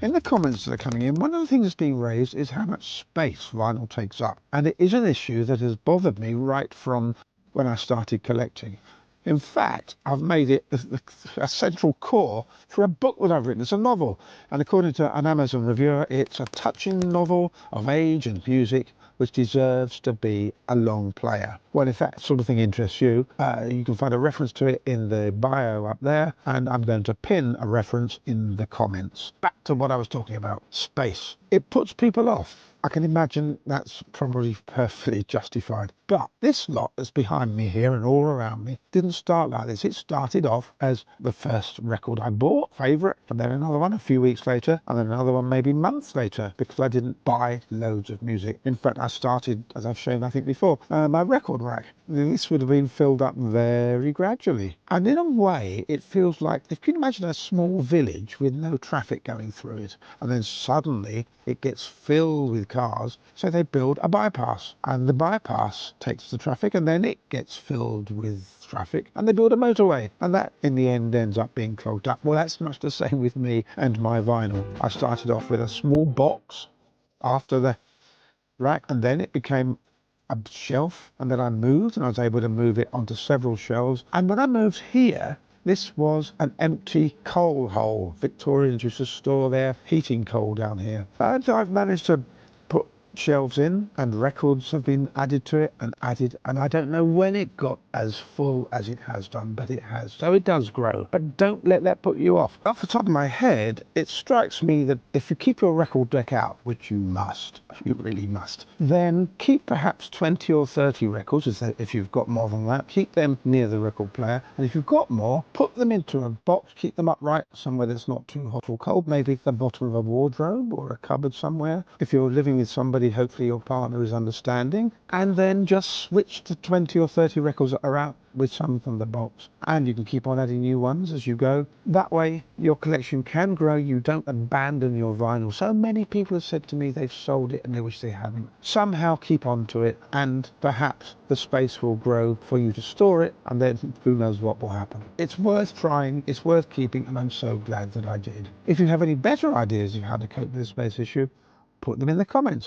In the comments that are coming in, one of the things that's being raised is how much space vinyl takes up. And it is an issue that has bothered me right from when I started collecting. In fact, I've made it a central core for a book that I've written. It's a novel. And according to an Amazon reviewer, it's a touching novel of age and music which deserves to be a long player. Well, if that sort of thing interests you, you can find a reference to it in the bio up there, and I'm going to pin a reference in the comments. Back to what I was talking about, space. It puts people off. I can imagine that's probably perfectly justified. But this lot that's behind me here and all around me didn't start like this. It started off as the first record I bought, favourite, and then another one a few weeks later, and then another one maybe months later, because I didn't buy loads of music. In fact, I started, as I've shown I think before, my record rack. This would have been filled up very gradually. And in a way, it feels like, if you can imagine a small village with no traffic going through it, and then suddenly it gets filled with cars, so they build a bypass, and the bypass takes the traffic, and then it gets filled with traffic, and they build a motorway, and that in the end ends up being clogged up. Well, that's much the same with me and my vinyl. I started off with a small box after the rack, and then it became a shelf, and then I moved, and I was able to move it onto several shelves. And when I moved here, this was an empty coal hole. Victorians used to store their heating coal down here. And I've managed to put shelves in, and records have been added to it and added, and I don't know when it got as full as it has done, but it has. So it does grow, but don't let that put you off. Off the top of my head, it strikes me that if you keep your record deck out, which you must, you really must, then keep perhaps 20 or 30 records, if you've got more than that. Keep them near the record player, and if you've got more, put them into a box, keep them upright somewhere that's not too hot or cold, maybe the bottom of a wardrobe or a cupboard somewhere. If you're living with somebody, hopefully your partner is understanding, and then just switch to 20 or 30 records that are out with some from the box, and you can keep on adding new ones as you go. That way your collection can grow. You don't abandon your vinyl. So many people have said to me they've sold it and they wish they hadn't. Somehow keep on to it, and perhaps the space will grow for you to store it, and then who knows what will happen. It's worth trying, it's worth keeping, and I'm so glad that I did. If you have any better ideas of how to cope with the space issue, put them in the comments.